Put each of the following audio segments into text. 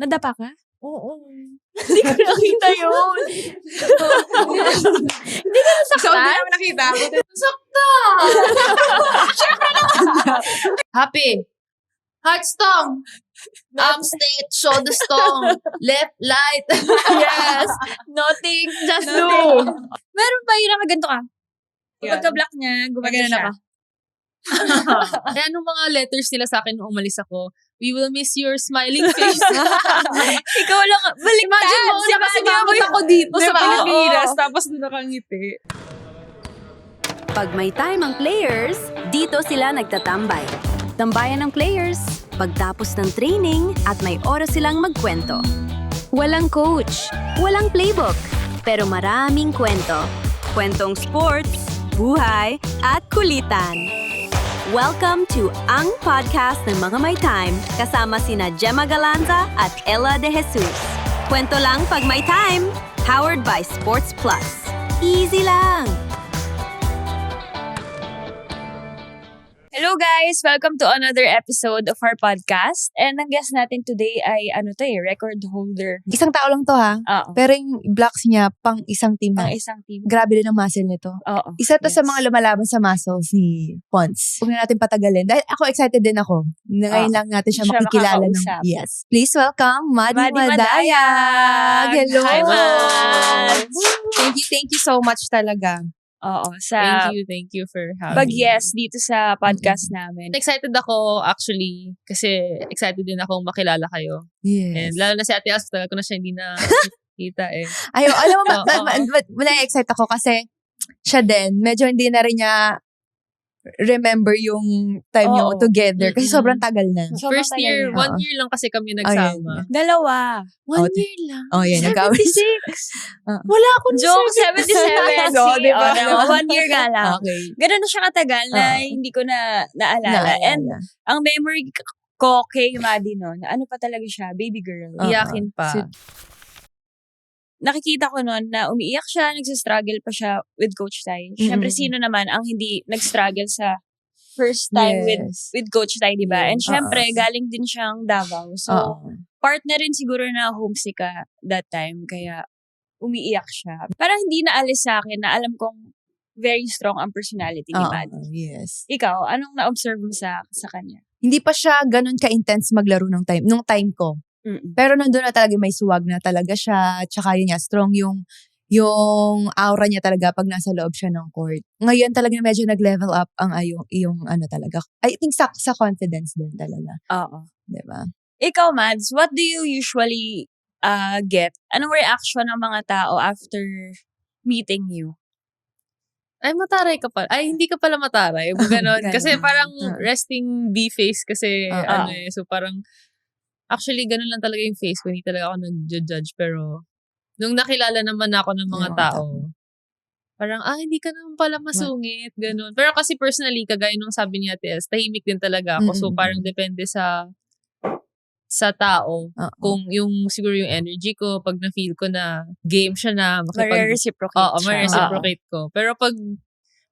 Nadapa ka? Oo. Hindi ko nakita yun. Hindi ka nasaktan? So, hindi namin nakita. Saktan! Siyempre naman. Happy. Heart stong. Arm state, shoulder stong. Left, light. Yes. Nothing. Just do. Meron pa yung nakaganto ka. Pagka-block niya, gumagana na ka. Kaya nung mga letters nila sa akin nung umalis ako, we will miss your smiling face. Ikaw lang, baliktad. Imagine mo, nakasimabot ako dito sa Pilipinas, tapos doon nakangiti. Pag may time ang players, dito sila nagtatambay. Tambayan ng players, pagtapos ng training at may oras silang magkwento. Walang coach, walang playbook, pero maraming kwento. Kwentong sports, buhay, at kulitan. Welcome to Ang Podcast ng Mga May Time kasama sina Gemma Galanza at Ella De Jesus. Kwento lang pag may time, powered by Sports Plus. Easy lang! Hello guys! Welcome to another episode of our podcast. And ang guest natin today ay record holder. Isang tao lang to ha. Oo. Pero yung blocks niya pang isang team Ang na. isang team. Grabe din ang muscle nito. Oo. Isa to sa mga lumalaban sa muscles ni Pons. Huwag na natin patagalin. Dahil ako excited din ako. Na ngayon lang natin siya Siya makikilala ng makakausap. Yes. Please welcome Maddie Maddie Madayag. Hello. Hi, Mads. Thank you so much talaga. Oo. Sa Thank you for having me. pag-yes dito sa podcast namin. Excited ako actually kasi excited din akong makilala kayo. And Yes. lalo na si Ate As, tagal ko na siya hindi na kita eh. Ayo, alam mo, Oo. na-excite ako kasi siya din, medyo hindi na rin niya remember yung time niyo Oo. together kasi Mm-mm. sobrang tagal na. Sobrang First tagal year, na. 1 year lang kasi kami nagsama. Dalawa. 1 year lang. Oh, yan. 76. Wala akong Joke, 77. So, diba? 1 year nga lang. Okay. Ganun na siya katagal na Oo. hindi ko na naalala. And ang memory ko kay Maddie noon, ano pa talaga siya, baby girl. Oo. Iyakin pa. Nakikita ko noon na umiiyak siya, nagsistruggle pa siya with Coach Ty. Siyempre, sino naman ang hindi nag-struggle sa first time Yes. with Coach Ty, di ba? And Yes. siyempre, galing din siyang Davao. So, Oo. partner rin siguro na homesick ka that time, kaya umiiyak siya. Parang hindi naalis sa akin na alam kong very strong ang personality ni Oo, Maddie. yes. Ikaw, anong na-observe mo sa kanya? Hindi pa siya ganun ka-intense maglaro nung time ko. Mm-mm. Pero nandun na talaga may suwag na talaga siya. Tsaka yun niya, strong yung aura niya talaga pag nasa loob siya ng court. Ngayon talaga medyo nag-level up ang yung ano talaga. I think sa confidence din talaga. Oo. Diba? Ikaw, Mads, what do you usually get? Anong reaction ng mga tao after meeting you? Ay, mataray ka pala. Ay, hindi ka pala mataray. Ganon. Ganon. Kasi parang resting B-face kasi so parang actually ganun lang talaga yung face ko. Hindi talaga ako nag-judge. Pero nung nakilala naman ako ng mga Ng mga tao, parang, hindi ka naman pala masungit. Ganun. Pero kasi personally, kagaya nung sabi ni Ate S, tahimik din talaga ako. So parang depende sa tao. Oo. Kung yung siguro yung energy ko, pag na-feel ko na game siya na, Mare-reciprocate Oo, siya. ma-reciprocate ko. Pero pag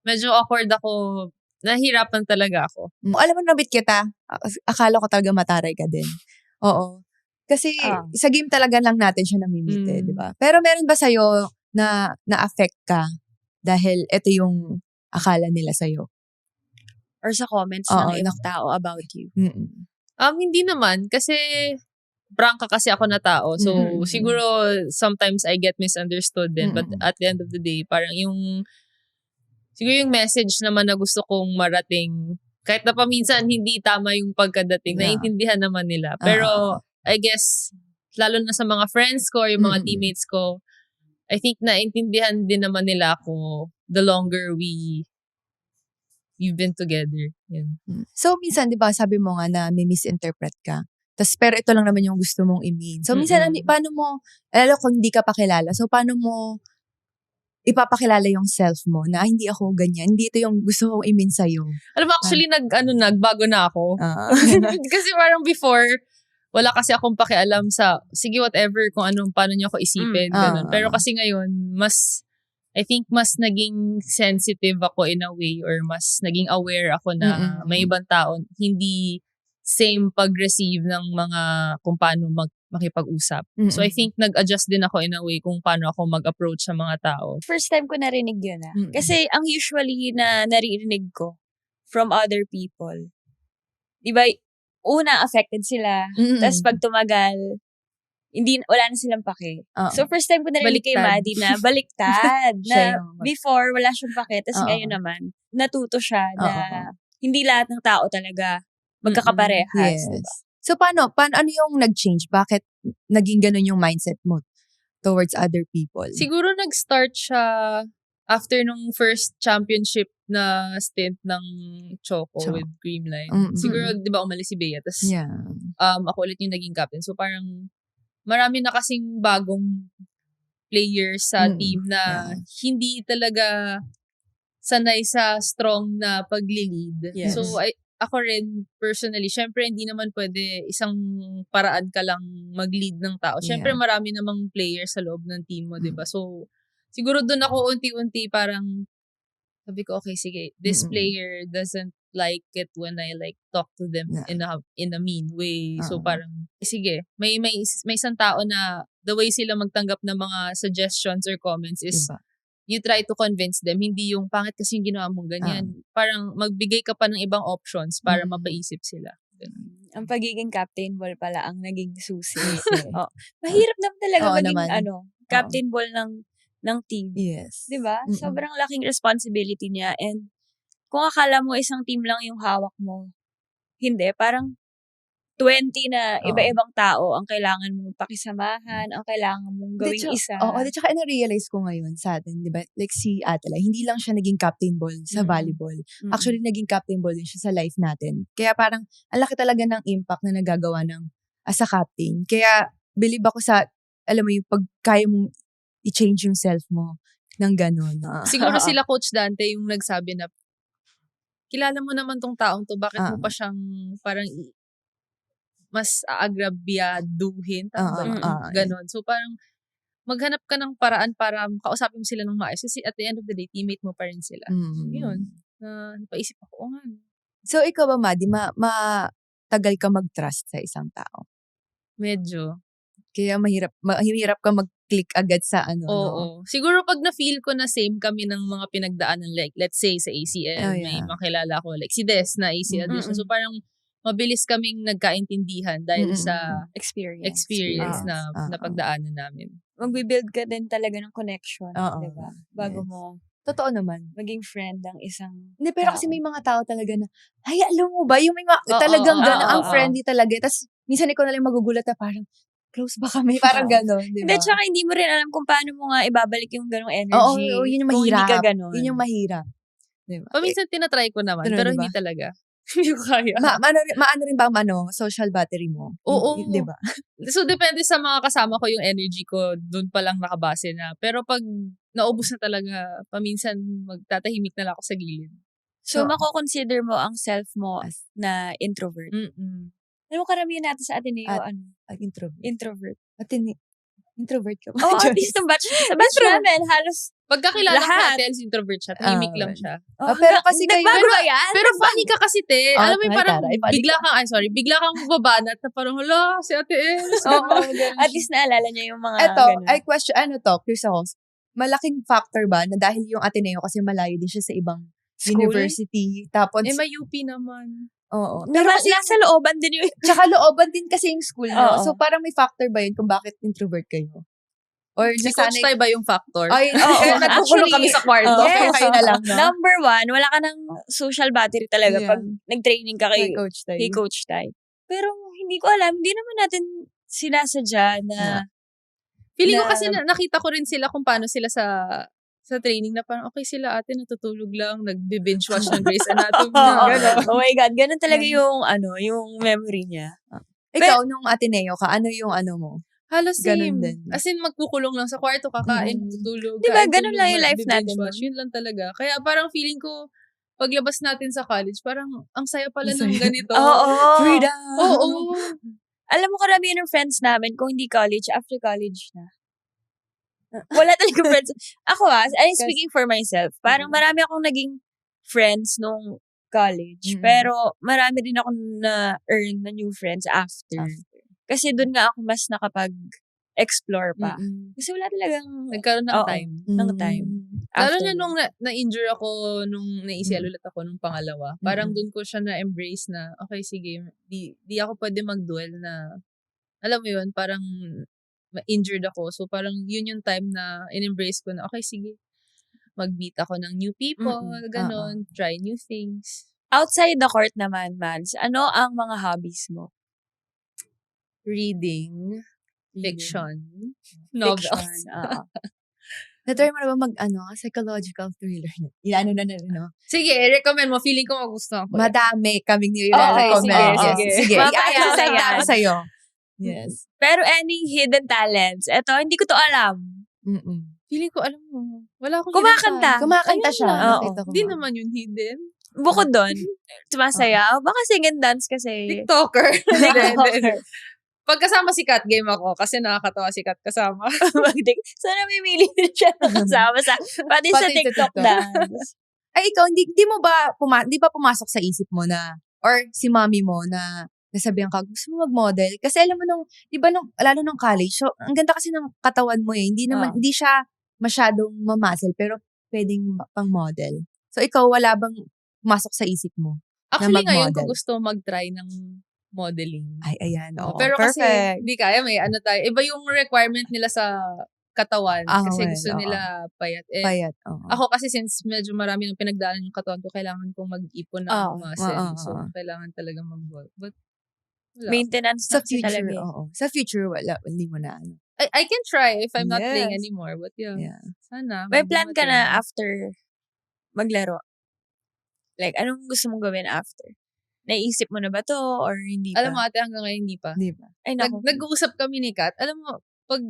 medyo awkward ako, nahihirapan talaga ako. Alam mo, nabit kita. Akala ko talaga mataray ka din. Oo. Kasi sa game talaga lang natin siya namimit eh, di ba? Pero meron ba sa'yo na na-affect ka dahil ito yung akala nila sa'yo? Or sa comments Oo, ng ibang tao about you? Mm-mm. Hindi naman. Kasi, prangka kasi ako na tao. So, siguro, sometimes I get misunderstood din. But at the end of the day, parang siguro yung message naman na gusto kong marating, kahit na paminsan hindi tama yung pagkadating, naiintindihan naman nila. Pero, I guess, lalo na sa mga friends ko or yung mga teammates ko, I think naintindihan din naman nila ako the longer we've been together. Yan. So, minsan, di ba, sabi mo nga na may misinterpret ka. Pero ito lang naman yung gusto mong i-mean. So, minsan, paano mo, lalo kung hindi ka pakilala, so, paano mo ipapakilala yung self mo na hindi ako ganyan, hindi ito yung gusto kong i-mean sa'yo. Alam mo, actually, nagbago na ako. Kasi parang before, wala kasi akong pakialam sa, sige, whatever, kung paano niyo ako isipin, ganun. Pero kasi ngayon, I think mas naging sensitive ako in a way or mas naging aware ako na may ibang tao hindi same pag-receive ng mga kung paano makipag-usap. So I think nag-adjust din ako in a way kung paano ako mag-approach sa mga tao. First time ko narinig yun Kasi ang usually na naririnig ko from other people, di ba, una affected sila, tapos pag tumagal, wala na silang pake. So first time ko narinig kay Baliktad. Maddie na baliktad, Siya na yung before wala siyang pake, tapos Oo. ngayon naman, natuto siya na Oo. hindi lahat ng tao talaga magkakaparehas. Yes. Diba? So, paano ano yung nag-change? Bakit naging ganun yung mindset mo towards other people? Siguro nag-start siya after nung first championship na stint ng Choco with Creamline. Siguro, di ba, umalis si Bea. Tapos, Yeah. ako ulit yung naging captain. So, parang marami na kasing bagong players sa team na hindi talaga sanay sa strong na pagli-lead. Yes. So, ako rin, personally, syempre, hindi naman pwede isang paraan ka lang mag-lead ng tao. Syempre, marami namang players sa loob ng team mo, diba? So, siguro doon ako unti-unti parang, sabi ko, okay, sige, this player doesn't like it when I like talk to them in a mean way. So, parang, sige, may isang tao na the way sila magtanggap ng mga suggestions or comments is, Diba? you try to convince them, hindi yung pangit kasi yung ginawa mong ganyan. Parang magbigay ka pa ng ibang options para mapaisip sila. Ganun. Ang pagiging captain ball pala ang naging susi. Mahirap naman talaga maging captain ball ng team. Yes. 'Di ba? Sobrang laking responsibility niya, and kung akala mo isang team lang yung hawak mo, hindi, parang 20 na iba-ibang tao ang kailangan mong pakisamahan, ang kailangan mong gawing isa. Oo, at saka na-realize ko ngayon sa atin, di ba? Like si Atala, hindi lang siya naging captain ball sa volleyball. Actually, naging captain ball din siya sa life natin. Kaya parang, ang laki talaga ng impact na nagagawa ng as a captain. Kaya, believe ako sa, alam mo yung pag kaya mong i-change yung self mo ng ganun. Siguro sila Coach Dante yung nagsabi na, kilala mo naman tong taong to, bakit mo pa siyang parang mas aagrabyaduhin, ganon. So parang maghanap ka ng paraan para kausapin mo sila ng maayos. Kasi at the end of the day, teammate mo pa rin sila. Yun. Napaisip ako, nga. So ikaw ba, Maddie, matagal ka mag-trust sa isang tao? Medyo. Kaya mahirap ka mag-click agad sa ano. Oo. Siguro pag na-feel ko na same kami ng mga pinagdaanan, like let's say sa ACL, may makilala ko, like si Des na ACL din siya. So parang mabilis kaming nagkaintindihan dahil sa experience na napagdaanan namin. Magbibuild ka din talaga ng connection, di ba? Bago mo totoo naman maging friend ng isang Hindi, pero kasi may mga tao talaga na, ay, alam mo ba, yung may talagang gano'n, ang friendly talaga. Tapos, minsan ikaw na lang magugulat na parang, close ba kami? Parang gano'n, di ba? Hindi, tsaka hindi mo rin alam kung paano mo nga ibabalik yung gano'ng energy. Oo, yun yung kung mahirap. hindi ka gano'n. Yun yung mahirap. Diba? Paminsan tinatry ko naman, pero hindi talaga. Hindi ko kaya. Maano rin ba ang social battery mo? Oo. Di ba? So, depende sa mga kasama ko yung energy ko, dun pa lang nakabase na. Pero pag naubos na talaga, paminsan magtatahimik na lang ako sa gilid. So mako-consider mo ang self mo na introvert? Alam mo, karamihan natin sa Ateneo, introvert. Introvert ka ba? At least sa batch namin, halos pagkakilala ko lahat. natin, introvert siya. Tahimik lang siya. Pero kasi kayo, nagbago ba yan? Pero funny ka kasi, te. Alam mo yung parang funny bigla kang babanat na parang, hala, si Ate Els. At least naalala niya yung mga ganun. ganun. Question, curious ako. Malaking factor ba na dahil yung Ateneo kasi malayo din siya sa ibang university. Tapos, may UP naman. Oo. Pero nasa looban din yung... Tsaka looban din kasi yung school nyo. Oo. So, parang may factor ba yun kung bakit introvert kayo? Or Si Coach Tay ba yung factor? Ay, Actually, nagkukulong kami sa kwarto. yes. Kayo na lang, no? Number 1, wala ka ng social battery talaga pag nag-training ka kay Coach Tay. Pero hindi ko alam, hindi naman natin sinasadya na... Feeling ko kasi nakita ko rin sila kung paano sila sa training na parang okay sila ate, natutulog lang, nagbe-binge watch ng Grey's Anatomy. Oh my God, ganun talaga yung memory niya. Ikaw, nung Ateneo ka, ano yung mo? Halos ganun same. din. As in, magkukulong lang sa kwarto, kakain, tutulog. Diba, ganun lang yung life natin. Yun lang talaga. Kaya parang feeling ko, paglabas natin sa college, parang ang saya pala ng ganito. Freedom! Oo. Alam mo, karamihan ng friends namin, kung hindi college, after college na. Wala talaga friends. Ako I'm speaking for myself. Parang marami akong naging friends nung college. Pero marami din ako na-earn na new friends after. Kasi doon nga ako mas nakapag-explore pa. Kasi wala talagang Nagkaroon ng time. ng time. Lalo After na nung na-injure ako, nung na-ACL ulit ako nung pangalawa, parang doon ko siya na-embrace na, okay, sige, di ako pwede mag-dwell na, alam mo yun, parang injured ako. So parang yun yung time na in-embrace ko na, okay, sige, mag-meet ako ng new people, ganon, try new things. Outside the court naman, Mads, ano ang mga hobbies mo? Reading, fiction, novels. Fiction, Na-try mo na ba psychological thriller? Ano na, no? Sige, recommend mo. Feeling ko magustuhan ko. Madami kaming Okay, nire-recommend. sige. Mamaya na Send yan. ako sa'yo. Yes. Pero any hidden talents? Eto, hindi ko to alam. Feeling ko, alam mo, wala akong Kumakanta. Kumakanta siya. Oo. Nakita ko Hindi nga. naman yun hidden. Bukod doon, sumasayaw. Baka sing and dance kasi. TikToker. TikToker. Pagkasama si Kat, game ako kasi nakakatawa si Kat kasama. So, namimili din siya ng kasama sa, pati sa TikTok dance. Ay, ikaw, di mo ba, di ba pumasok sa isip mo na, or si mommy mo na, nasabihan ka, gusto mo mag-model? Kasi alam mo di ba lalo nung college, so, ang ganda kasi ng katawan mo eh. Hindi siya masyadong mamuscle, pero pwedeng pang model. So, ikaw, wala bang pumasok sa isip mo? Actually, na ngayon mag-model? ko gusto mag-try ng modeling. Ay, ayan. Oo, Pero perfect. kasi, hindi kaya, may tayo. Iba yung requirement nila sa katawan. Kasi well, gusto nila payat. Payat, oo. Ako kasi since medyo marami ng pinagdaanan yung katawan ko, kailangan kong mag-ipon ng muscle. So, kailangan talaga mag-bulk. But, wala. Maintenance Sa na kasi future, talaga. Sa future, wala. Hindi mo na I can try if I'm not Yes. playing anymore. But yeah. Sana. May plan ka na after maglaro? Like, anong gusto mong gawin after? Naisip mo na ba to or hindi pa? Alam mo ate, hanggang ngayon hindi pa. Di ba? Ay, naku. Nag-uusap kami ni Kat. Alam mo, pag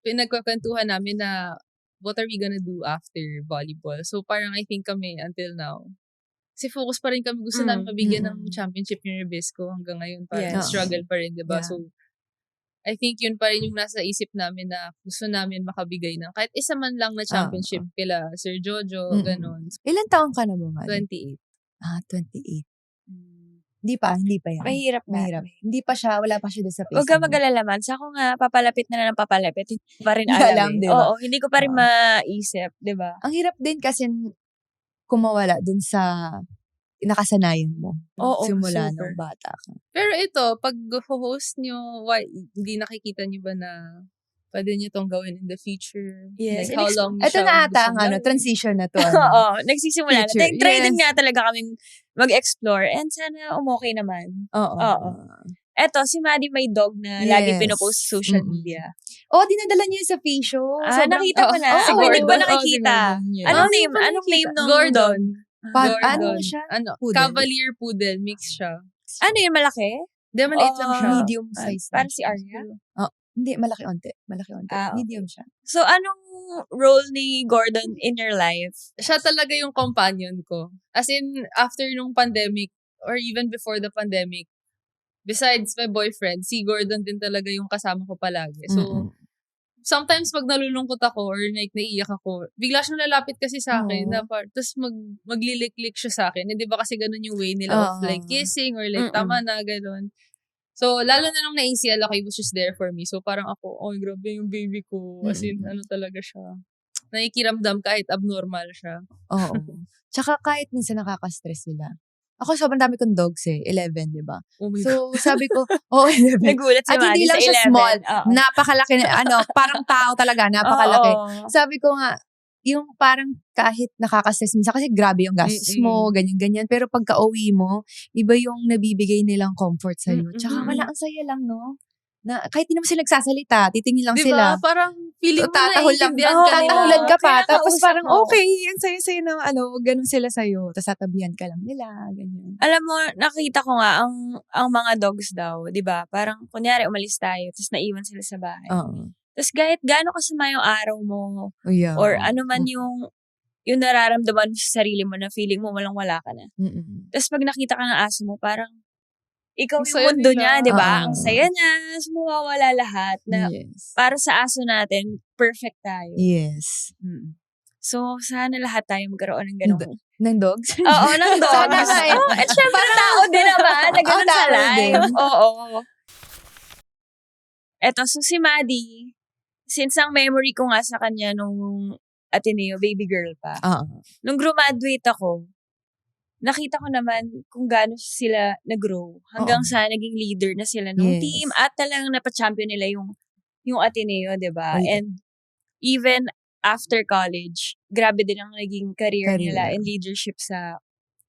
pinagkakwentuhan namin na what are we gonna do after volleyball? So parang I think kami until now. Kasi focus pa rin kami. Gusto namin mabigyan ng championship yung Rebisco hanggang ngayon. Parang struggle pa rin, diba? Yeah. So, I think yun pa rin yung nasa isip namin na gusto namin makabigay ng kahit isa man lang na championship kila Sir Jojo, ganon. Ilan taon ka na ba, Mali? 28. 28. Hindi pa yan. Mahirap na. Mahirap. Hindi pa siya, wala pa siya doon sa Huwag Facebook. ka mag-alala, man. Sa ako nga, papalapit na ng papalapit. Hindi ko pa rin Hindi alam. alam, Eh. diba? Oo, hindi ko pa rin maisip, di ba? Ang hirap din kasi kumawala dun sa nakasanayan mo. Oo, Simula super. nung bata ka. Pero ito, pag host nyo, hindi nakikita nyo ba na pwede nyo tong gawin in the future? Yes. Like how long Ito siya na ata gusto ang gawin? transition na to. Oo, nagsisimula na. Future. Try din Yes. nga talaga kaming mag-explore and sana umokay naman. Oo. Eto, si Maddie may dog na Yes. lagi pinopost sa social media. Dinadala niya yun sa facial. Nakita ko na. si Ako, hindi ko Gordon. ba nakikita? Si Gordon, yeah. Anong hindi name? ko Anong nakikita. name nung Gordon. dog? Ano siya? Poodle. Cavalier Poodle. Mix siya. Ano yun, malaki? Hindi, maliit lang siya. Medium size. Para si Arya? Hindi, malaki onte. Okay. Medium siya. So, anong role ni Gordon in your life? Siya talaga yung companion ko. As in, after nung pandemic, or even before the pandemic, besides my boyfriend, si Gordon din talaga yung kasama ko palagi. So, sometimes pag nalulungkot ako or like naiiyak ako, bigla siyang lalapit kasi sa akin. Tapos maglilik-lik siya sa akin. Hindi ba kasi ganun yung way nila of like kissing or like tama na, ganun. So, lalo na nung na-ACL ako, he was just there for me. So, parang ako, oh, grabe yung baby ko. As in, ano talaga siya. Nakikiramdam kahit abnormal siya. Oo. Tsaka kahit minsan nakaka-stress sila. Ako, sobrang dami kong dogs 11, di ba? Oh my God. So, sabi ko, 11. Nagulat si At hindi Maddie lang sa siya 11. small. Oo. Napakalaki, parang tao talaga, napakalaki. Oo. Sabi ko nga, yung parang kahit nakaka-stress minsan, kasi grabe yung gastos mo, ganyan-ganyan. Pero pagka-uwi mo, iba yung nabibigay nilang comfort sa'yo. Tsaka wala, ang saya lang, no? Na, kahit hindi naman sila nagsasalita, titingin lang diba? sila. Parang feeling mo Tatahol lang. naiintindihan ka nila. Tatahulan ka pa. Kaya Tapos nakausap parang, mo. okay, ang saya-saya ng ganun sila sa'yo. Tapos tatabihan ka lang nila, ganyan. Alam mo, nakita ko nga, ang mga dogs daw, di ba? Parang, kunyari, umalis tayo, tapos naiwan sila sa bahay. Oo. Tapos kahit gaano kasama yung araw mo, Yeah. or ano man yung nararamdaman mo sa sarili mo na feeling mo walang-wala ka na. Tapos pag nakita ka ng aso mo, parang, ikaw Ang yung saya mundo nila. niya, di ba? Oo. Ang saya niya, tapos mawawala lahat na Yes. para sa aso natin, perfect tayo. Yes. So, sana lahat tayo magkaroon ng ganun. Ng dogs? Oo, ng dogs. Sana nga eh. At syempre, tao din naman na ganun sa tao life. din. Oo. Eto, so si Maddie, since ang memory ko nga sa kanya nung Ateneo, baby girl pa. Nung graduate ako, nakita ko naman kung gaano sila nag-grow hanggang sa naging leader na sila ng team at talagang napachampion nila yung Ateneo, di ba? And even after college, grabe din ang naging career nila in leadership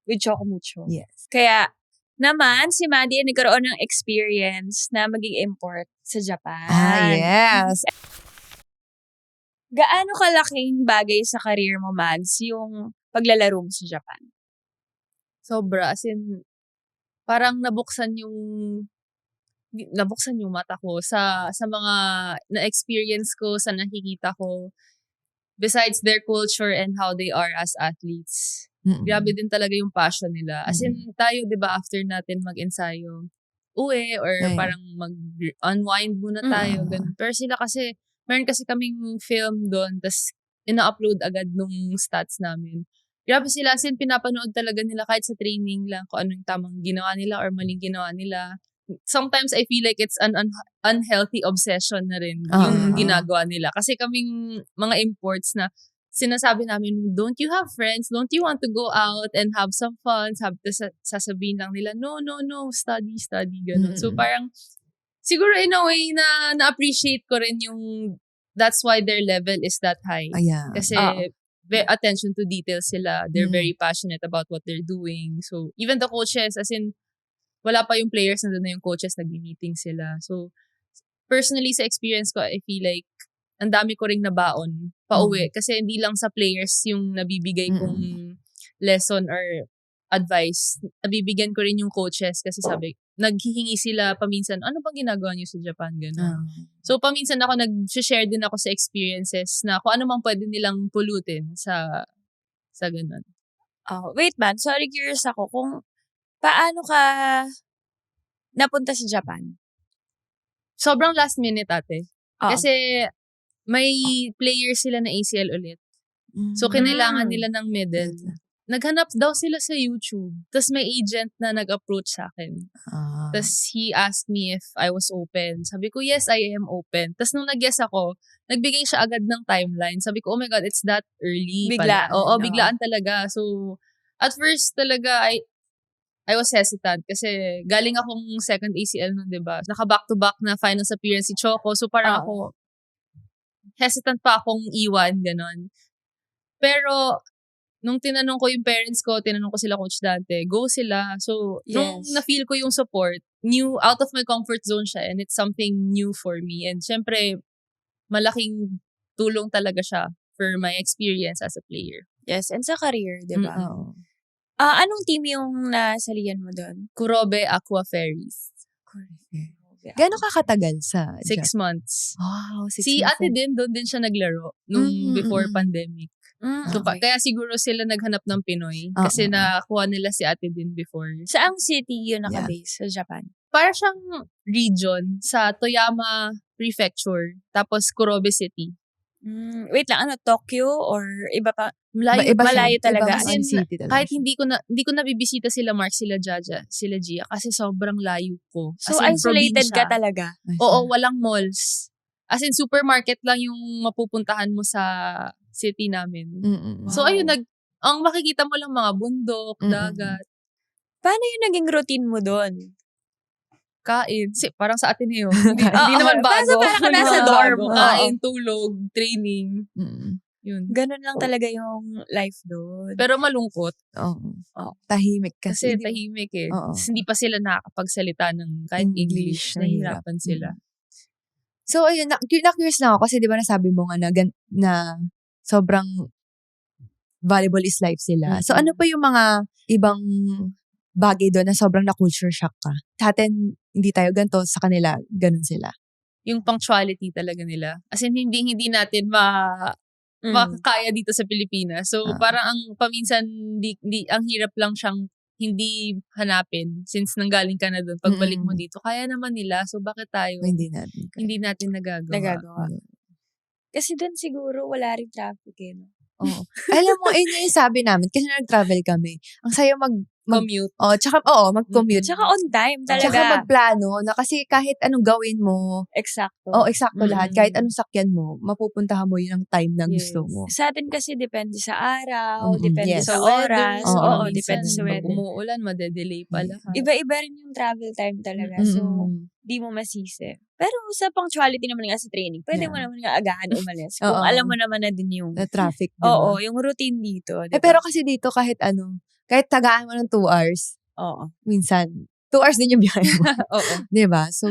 with Choco Mucho. Yes. Kaya naman, si Maddie nagkaroon ng experience na maging import sa Japan. Yes. Gaano kalaking bagay sa career mo, Mads, yung paglalaro mo sa Japan? Sobra. As in, parang nabuksan yung mata ko sa mga na-experience ko, sa nakikita ko. Besides their culture and how they are as athletes. Grabe din talaga yung passion nila. As in, tayo, di ba, after natin mag-ensayo, uwi, or parang mag-unwind muna tayo. Ganun. Pero sila kasi, meron kasi kaming film doon, tas ina-upload agad nung stats namin. Grabe sila, as in, pinapanood talaga nila kahit sa training lang kung anong tamang ginawa nila or maling ginawa nila. Sometimes I feel like it's an unhealthy obsession na rin yung ginagawa nila. Kasi kaming mga imports na sinasabi namin, don't you have friends? Don't you want to go out and have some fun? Sasabihin lang nila, no, study, ganun. So parang, siguro in a way na-appreciate ko rin yung, that's why their level is that high. Kasi attention to details sila. They're very passionate about what they're doing. So even the coaches, as in, wala pa yung players, nandun na yung coaches, nag-meeting sila. So, personally, sa experience ko, I feel like, ang dami ko ring nabaon pauwi. Kasi hindi lang sa players yung nabibigay kong lesson or advice. Nabibigyan ko rin yung coaches kasi naghihingi sila paminsan, ano bang ginagawa niyo sa Japan? Ganun. So, paminsan ako nag-share din ako sa experiences na kung ano mang pwede nilang pulutin sa ganun. Wait man, sorry, curious ako kung paano ka napunta sa Japan? Sobrang last minute, ate. Kasi may players sila na ACL ulit. So, kinailangan nila ng medal. Naghanap daw sila sa YouTube. Tapos may agent na nag-approach sa akin. Tapos he asked me if I was open. Sabi ko, yes, I am open. Tapos nung nag-guess ako, nagbigay siya agad ng timeline. Sabi ko, oh my God, it's that early. Biglaan. Oo, biglaan talaga. So, at first talaga, I was hesitant kasi galing akong second ACL nun, diba? Naka-back-to-back na finals appearance si Choco. So, parang ako, hesitant pa akong iwan, ganon. Pero, nung tinanong ko yung parents ko, tinanong ko sila Coach Dante, go sila. So, nung na-feel ko yung support, out of my comfort zone siya, and it's something new for me. And syempre, malaking tulong talaga siya for my experience as a player. Yes, and sa career, diba? Anong team yung nasalihan mo doon? Kurobe Aqua Fairies. Gano'n ka katagal sa 6 months. Wow, 6 Si months. ate din, doon din siya naglaro nung before pandemic. So, kaya siguro sila naghanap ng Pinoy. Kasi nakuha nila si ate din before. Saang city yun nakabase sa Japan? Para siyang region sa Toyama Prefecture. Tapos Kurobe City. Wait lang, Tokyo or iba pa? Malayo talaga. As in, kahit hindi ko nabibisita sila Mark, sila Jaja, sila Gia kasi sobrang layo ko. So, isolated ka talaga? Oo, walang malls. As in, supermarket lang yung mapupuntahan mo sa city namin. So, ayun, ang makikita mo lang mga bundok, dagat. Paano yung naging routine mo doon? Kain. Parang sa Ateneo. Hindi naman bago. Parang ka nasa dorm. Kain, tulog, training. Yun. Ganun lang talaga yung life doon. Pero malungkot. Tahimik kasi. Kasi tahimik eh. Hindi pa sila nakakapagsalita ng kahit English. Nahihirapan sila. So, ayun, na-curious na ako kasi di ba nasabi mo nga na sobrang valuable is life sila. So, ano pa yung mga ibang bagay doon na sobrang na-culture shock ka? Sa atin, hindi tayo ganito. Sa kanila, ganun sila. Yung punctuality talaga nila. As in, hindi natin makakaya dito sa Pilipinas. So, parang ang paminsan, ang hirap lang siyang hindi hanapin since nanggaling ka na doon. Pagbalik mo dito, kaya naman nila. So, bakit tayo? Hindi natin nagagawa. Kasi doon siguro wala rin traffic eh. No? Oo. Alam mo, yun yung sabi namin, kasi nag-travel kami. Ang saya Commute. mag-commute. Tsaka on time talaga. Tsaka magplano na kasi kahit anong gawin mo, Eksakto. eksakto lahat. Kahit anong sakyan mo, mapupuntahan mo yun ang time na gusto mo. Sa atin kasi depende sa araw, Mm-mm. depende Yes. sa oras. Oo, Depende sa Pag weather. umuulan, madedelay pa lahat. Iba-iba rin yung travel time talaga. So, di mo masisi. Pero sa punctuality naman nga sa training, pwede mo naman nga agahan umalis. Kung alam mo naman na din yung Na traffic, diba? Oo, yung routine dito. Diba? Pero kasi dito kahit tagaan mo ng 2 hours, minsan, 2 hours din yung biyahe mo. Oo. Diba? So,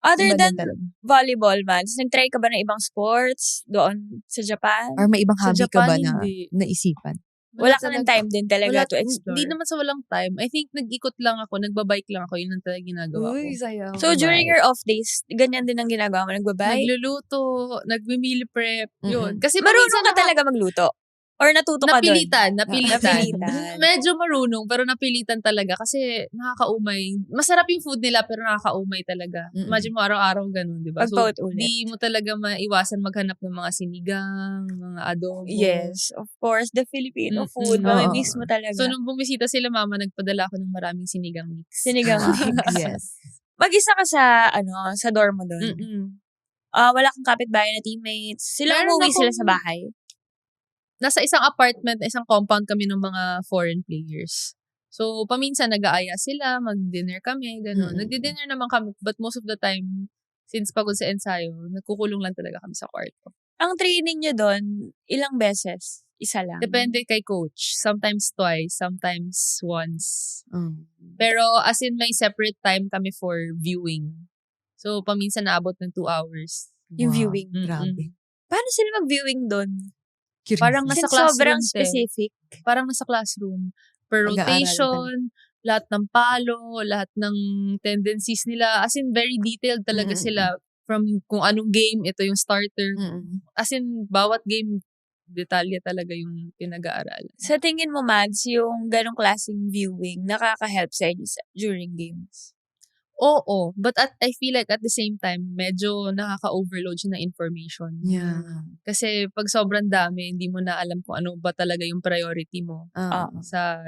Other iba than din talaga. volleyball, man, nag-try ka ba ng ibang sports doon sa Japan? Or may ibang Sa hobby ka ba Japan, na hindi. naisipan? Wala ka ng time din talaga to explore. Hindi naman sa walang time. I think nag-ikot lang ako, nagbabike lang ako. Yun ang talaga ginagawa ko. sayang. So, during your off days, ganyan din ang ginagawa mo? Nagbabike? Nagluluto, nagmi-meal prep, yun. Mm-mm. Kasi Marunong ka talaga magluto? Or natuto ka doon? Napilitan. Napilitan. Medyo marunong, pero napilitan talaga kasi nakakaumay. Masarap yung food nila, pero nakakaumay talaga. Mm-mm. Imagine mo araw-araw ganun, di ba? So, Pagpaut-ulit. di mo talaga maiwasan maghanap ng mga sinigang, mga adobo. Yes, of course. The Filipino Mm-mm. food. Mamimiss mo talaga. So, nung bumisita sila mama, nagpadala ako ng maraming sinigang mix. Sinigang mix. Yes. Mag-isa ka sa dorm mo doon. Mm-mm. Wala kang kapitbahay na teammates. Sila Meron umuwi sila akong- sa bahay. Nasa isang apartment, isang compound kami ng mga foreign players. So, paminsan nag-aaya sila, mag-dinner kami, gano'n. Mm-mm. Nagdi-dinner naman kami, but most of the time, since pagod sa ensayo, nagkukulong lang talaga kami sa kwarto. Ang training nyo doon, ilang beses? Isa lang? Depende kay coach. Sometimes twice, sometimes once. Mm. Pero as in, may separate time kami for viewing. So, paminsan naabot ng 2 hours. Yung Wow, viewing. Grabe. Paano sila mag-viewing doon? Parang nasa Since classroom. sobrang te. specific. Parang nasa classroom. Per Pag-aaral rotation, lahat ng palo, lahat ng tendencies nila. As in, very detailed talaga Mm-mm. sila. From kung anong game, ito yung starter. Mm-mm. As in, bawat game, detalye talaga yung pinag-aaralan. Sa tingin mo, Mads, yung ganong klaseng viewing, nakaka-help sa inyo during games? Oo, but I feel like at the same time, medyo nakaka-overload siya ng information. Yeah. Kasi pag sobrang dami, hindi mo na alam kung ano ba talaga yung priority mo sa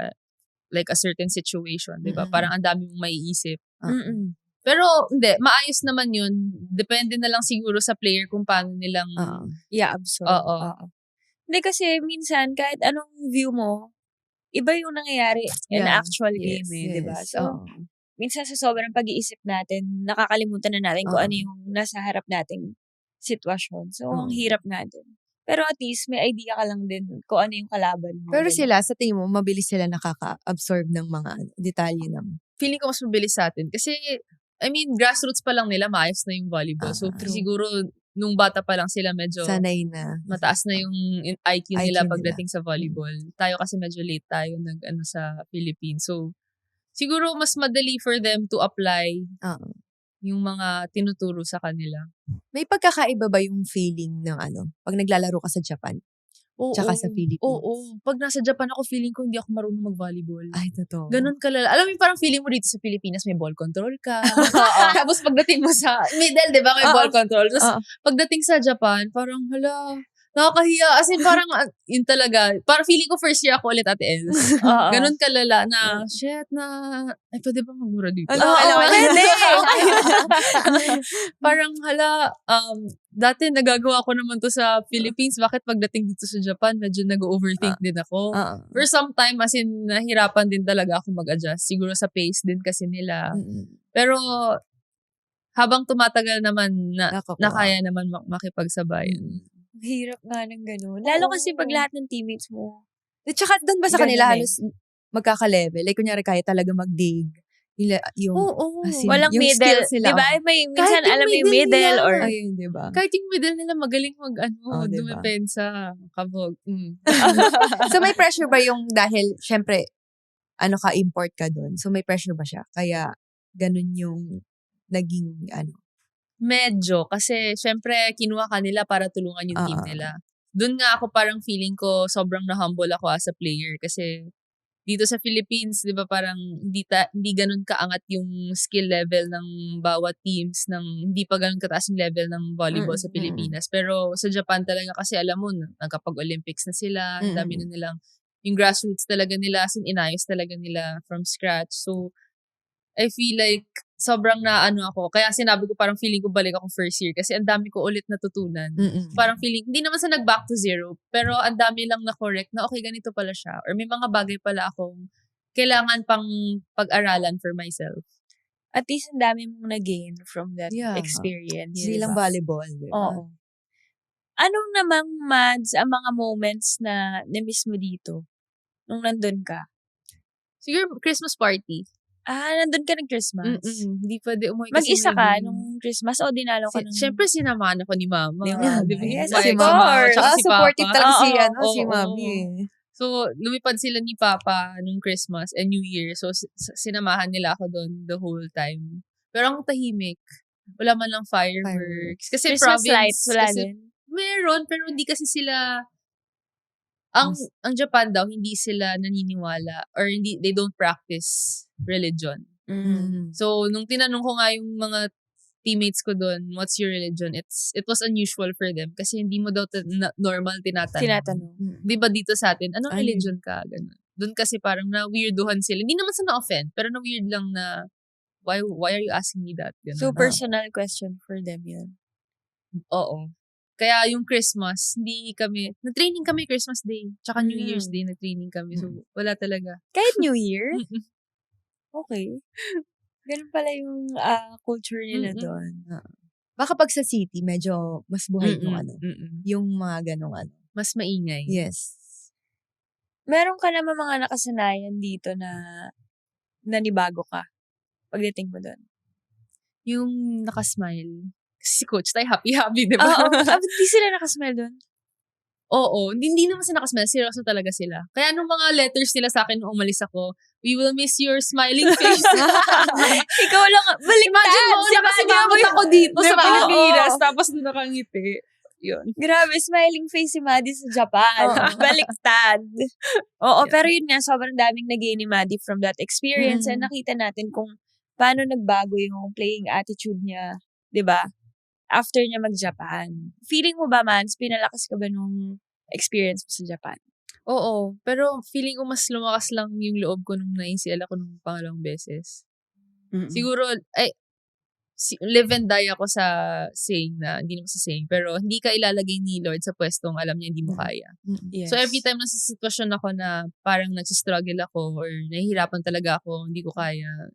like a certain situation, di ba? Mm-mm. Parang ang dami mong maiisip. Mm-mm. Pero hindi, maayos naman yun. Depende na lang siguro sa player kung paano nilang I-absorb. Oo. Hindi kasi minsan, kahit anong view mo, iba yung nangyayari in Yeah. actual game di ba? So, minsan sa sobrang pag-iisip natin, nakakalimutan na natin kung ano yung nasa harap nating sitwasyon. So, ang hirap natin. Pero at least, may idea ka lang din kung ano yung kalaban mo. Pero diba? sila, sa tingin mo, mabilis sila nakaka-absorb ng mga detalye ng... feeling ko mas mabilis sa atin. Kasi, I mean, grassroots pa lang nila, maayos na yung volleyball. So, True. siguro, nung bata pa lang sila, medyo Sanay na. mataas na yung IQ nila IQ pagdating sa volleyball. Tayo kasi medyo late tayo sa Philippines. So, siguro mas madali for them to apply yung mga tinuturo sa kanila. May pagkakaiba ba yung feeling ng pag naglalaro ka sa Japan? Tsaka sa Philippines? Oo. Pag nasa Japan ako, feeling ko hindi ako marunong mag-volleyball. Ay, totoo. Ganun kalala. Alam mo yung parang feeling mo dito sa Pilipinas, may ball control ka. Tapos pagdating mo sa middle, di ba, may ball control. Tapos pagdating sa Japan, parang hala, nakakahiya. As in, parang, yun talaga. Parang feeling ko first year ako ulit at Els. Ganun kalala na, shit na, ay, pwede ba magmura dito? Pwede! Parang, hala, dati nagagawa ko naman to sa Philippines. Bakit pagdating dito sa Japan, medyo nag-overthink din ako. For some time, as in, nahirapan din talaga ako mag-adjust. Siguro sa pace din kasi nila. Pero, habang tumatagal naman, nakaya naman makipagsabayan. Hirap nga ng gano'n. Lalo kasi pag lahat ng teammates mo. At saka doon ba sa Ganun kanila eh. halos magkaka-level? Like, kunyari kaya talaga mag-dig. As in, Walang yung middle. skills nila. Diba? May, minsan Kahit yung alam mo yung middle middle nila. or... Ayun, diba? Kahit yung middle nila, magaling Diba? dumepensa, kabog. So, may pressure ba yung dahil, syempre, import ka doon. So, may pressure ba siya? Kaya, ganun yung naging, Medyo, kasi syempre kinuha ka nila para tulungan yung team nila. Doon nga ako parang feeling ko sobrang na-humble ako as a player kasi dito sa Philippines, 'di ba, parang hindi ganoon kaangat yung skill level ng bawat teams, hindi pa ganoon kataas yung level ng volleyball sa Pilipinas. Pero sa Japan talaga kasi alam mo, nagkapag-Olympics na sila, ang dami na nilang yung grassroots talaga nila, inayos talaga nila from scratch. So, I feel like sobrang naano ako. Kaya sinabi ko parang feeling ko balik ako first year kasi ang dami ko ulit natutunan. Parang feeling, hindi naman sa nag-back to zero, pero ang dami lang na correct na okay, ganito pala siya. Or may mga bagay pala akong kailangan pang pag-aralan for myself. At least ang dami mong na-gain from that experience. Hindi lang volleyball. Diba? Oo. Anong namang, Mads, ang mga moments na na-miss mo dito nung nandun ka? Siguro Christmas party. Nandun ka ng Christmas? Hindi pwede umuwi kasi mag-isa ka nung Christmas o dinalaw ka nung... Siyempre, sinamahan ako ni Mama. Diba? Yes, of course. Si supportive Papa. talaga si Mami. So, lumipad sila ni Papa nung Christmas and New Year. So, sinamahan nila ako doon the whole time. Pero ang tahimik. Wala man lang fireworks. Kasi Christmas province. lights, wala kasi, din? Meron, pero hindi kasi sila... Ang Japan daw, hindi sila naniniwala or they don't practice religion. So, nung tinanong ko nga yung mga teammates ko doon, what's your religion? It was unusual for them kasi hindi mo daw normal tinatanong. Di ba dito sa atin, anong religion ka? Ganun. Doon kasi parang na-weirduhan sila. Hindi naman sa na-offend, pero na-weird lang na why are you asking me that? Ganun. So, personal question for them yun. Oo. Kaya yung Christmas, nag-training kami Christmas Day, tsaka New Year's Day, nag-training kami. So, wala talaga. Kahit New Year? Okay. Ganun pala yung culture nila doon. Baka pag sa city, medyo mas buhay yung yung mga ganong Mas maingay. Yes. Meron ka naman mga nakasanayan dito na nanibago ka pagdating mo doon? Yung nakasmile. Si Coach tayo happy-happy, di ba? Oo. Hindi sila nakasmile doon? Oo. Hindi naman sila nakasmile. Seryoso talaga sila. Kaya nung mga letters nila sa akin nung umalis ako, we will miss your smiling face. Ikaw lang, baliktad. Imagine mo, nakasimabot ako dito sa Pilipinas, tapos doon nakangiti. Yun. Grabe, smiling face si Maddie sa Japan. Baliktad. Oo, pero yun nga, sobrang daming nag-gain ni Maddie from that experience and nakita natin kung paano nagbago yung playing attitude niya, di ba? After niya mag-Japan. Feeling mo ba, Mans, pinalakas ka ba nung experience mo sa Japan? Oo, pero feeling ko mas lumakas lang yung loob ko nung na-NCL ako nung pangalawang beses. Siguro, live and die ako sa saying na, hindi naman sa saying, pero hindi ka ilalagay ni Lord sa pwestong alam niya hindi mo kaya. Yes. So every time nasa sitwasyon ako na parang nagsistruggle ako or nahihirapan talaga ako, hindi ko kaya,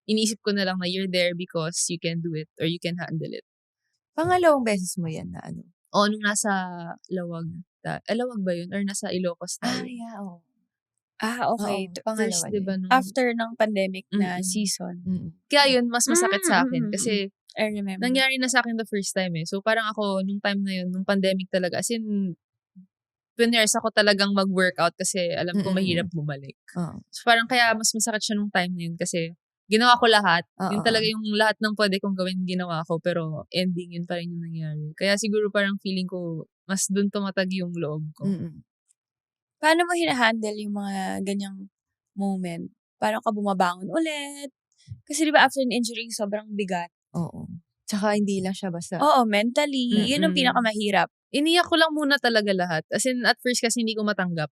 iniisip ko na lang na you're there because you can do it or you can handle it. Pangalawang beses mo yan na nung nasa Lawag. Lawag ba yun? Or nasa Ilocos tayo? Okay. First, diba, after ng pandemic na season. Kaya yun, mas masakit sa akin. Kasi, I remember. nangyari na sa akin the first time eh. So, parang ako, nung time na yun, nung pandemic talaga, as in, piners ako talagang mag-workout kasi alam ko mahirap bumalik. So, parang kaya mas masakit siya nung time na yun kasi, ginawa ko lahat. Yun talaga yung lahat ng pwede kong gawin, ginawa ko. Pero ending, yun pa rin yung nangyari. Kaya siguro parang feeling ko, mas dun tumatag yung loob ko. Paano mo hinahandle yung mga ganyang moment? Parang ka bumabangon ulit? Kasi di ba after an injury, sobrang bigat. Oo. Tsaka hindi lang siya basta. Oo, mentally. Yun ang pinakamahirap. Iniyak ko lang muna talaga lahat. As in, at first kasi hindi ko matanggap.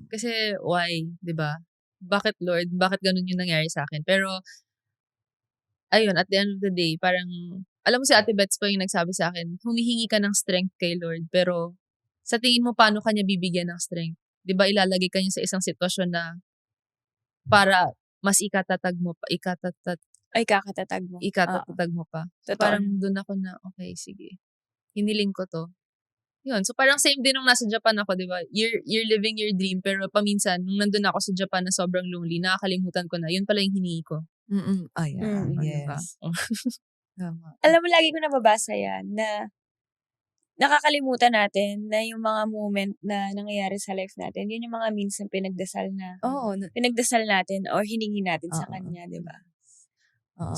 Kasi, why? Diba? Bakit Lord? Bakit ganun yung nangyari sa akin? Pero, ayun, at the end of the day, parang, alam mo si Ate Bets pa yung nagsabi sa akin, humihingi ka ng strength kay Lord, pero, sa tingin mo, paano kanya bibigyan ng strength? Diba, ilalagay ka niya sa isang sitwasyon na, para, mas ikatatag mo pa, Kakatatag mo. Pa. So, parang doon ako na, okay, sige. Hiniling ko to. Yun. So, parang same din nung nasa Japan ako, di ba? You're living your dream, pero paminsan, nung nandun ako sa Japan na sobrang lonely, nakakalimutan ko na, yun pala yung hinihingi ko. Yes. Tama. Alam mo, lagi ko nababasa yan, na nakakalimutan natin na yung mga moment na nangyayari sa life natin, yun yung mga minsan pinagdasal natin or hiningi natin sa Kanya, di ba?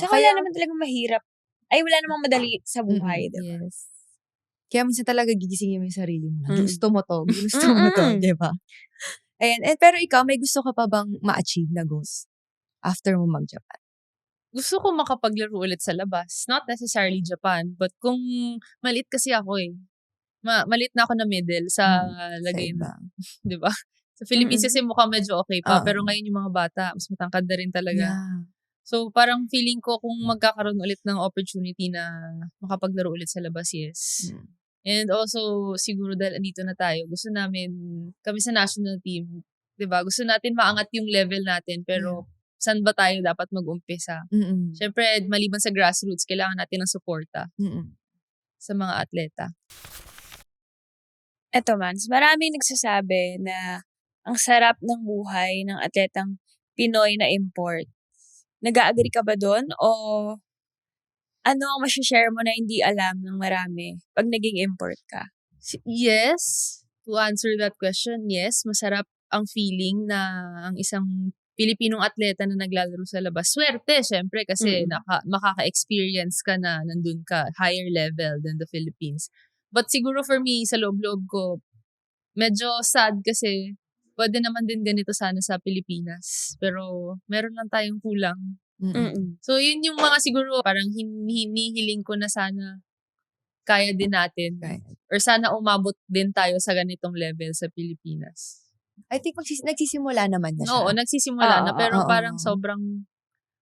Tsaka wala naman talagang mahirap. Wala namang madali sa buhay, di ba? Yes. Kaya minsan talaga gigisingin mo yung sarili mo. Gusto mo to, di ba? Ayan. Pero ikaw, may gusto ka pa bang ma-achieve na goals after mo mag-Japan? Gusto ko makapaglaro ulit sa labas. Not necessarily Japan, but kung maliit kasi ako eh. Maliit na ako na middle sa lagay na, di ba? Sa Philippines kasi mukhang medyo okay pa. Pero ngayon yung mga bata, mas matangkad na rin talaga. Yeah. So, parang feeling ko kung magkakaroon ulit ng opportunity na makapaglaro ulit sa labas, yes. And also, siguro dahil andito na tayo, gusto namin, kami sa national team, 'di ba? Gusto natin maangat yung level natin, pero saan ba tayo dapat mag-umpisa? Siyempre, maliban sa grassroots, kailangan natin ng suporta sa mga atleta. Eto man, maraming nagsasabi na ang sarap ng buhay ng atletang Pinoy na import. Nag-a-agree ka ba doon? O ano ang masishare mo na hindi alam ng marami pag naging import ka? Yes. To answer that question, yes. Masarap ang feeling na ang isang Pilipinong atleta na naglalaro sa labas. Swerte, syempre, kasi makaka-experience ka na nandun ka, higher level than the Philippines. But siguro for me, sa loob-loob ko, medyo sad kasi pwede naman din ganito sana sa Pilipinas. Pero meron lang tayong kulang. So, yun yung mga siguro parang hinihiling ko na sana kaya din natin. Or sana umabot din tayo sa ganitong level sa Pilipinas. I think nagsisimula naman na siya. Oo, nagsisimula na. Pero parang sobrang,